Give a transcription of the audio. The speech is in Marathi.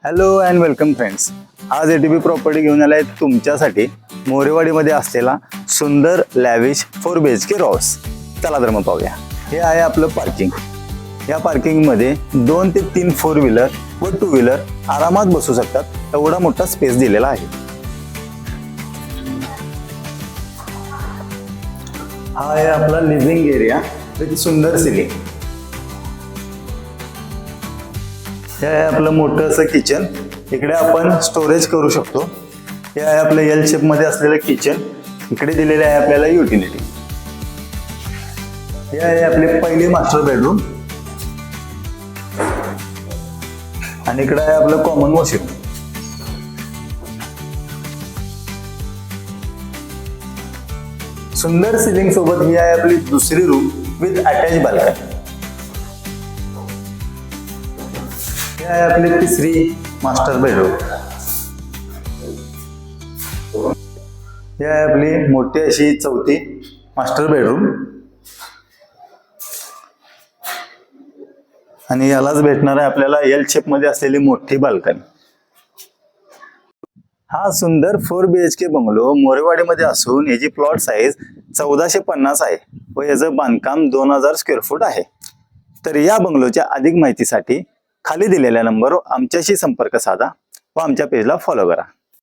Hello and welcome friends. आज एटीपी प्रॉपर्टी घेऊन आलाय तुमच्यासाठी मोरेवाडीमध्ये असलेला सुंदर लॅविश 4 BHK हाऊस. चला तर मग पाहूया. हे आहे आपलं पार्किंग. या पार्किंगमध्ये 2 ते 3 4 व्हीलर व 2 व्हीलर आरामात बसू शकतात, एवढा मोठा स्पेस दिलेला आहे. हा आहे आपला लिव्हिंग एरिया विथ सुंदर सिलिंग. हे आहे आपलं मोठं असं किचन. इकडे आपण स्टोरेज करू शकतो. हे आहे आपलं एल शेप मध्ये असलेलं किचन. इकडे दिलेले आहे आपल्याला युटिलिटी. हे आहे आपले पहिले मास्टर बेडरूम आणि इकडे आहे आपलं कॉमन वॉशरूम. सुंदर सिलिंग सोबत ही आहे आपली दुसरी रूम विथ अटॅच बाल्कनी. हे आहे आपली तिसरी मास्टर बेडरूम. ही आहे आपली मोठी अशी चौथी मास्टर बेडरूम आणि यालाच भेटणार आहे आपल्याला एल शेप मध्ये असलेली मोठी बाल्कनी. हा सुंदर 4 BHK बंगलो मोरेवाडीमध्ये असून याची प्लॉट साईज 1450 आहे व याचं बांधकाम 2000 स्क्वेअर फूट आहे. तर या बंगलोच्या अधिक माहितीसाठी खाली दिलेल्या नंबरवर आमच्याशी संपर्क साधा व आमच्या पेजला फॉलो करा.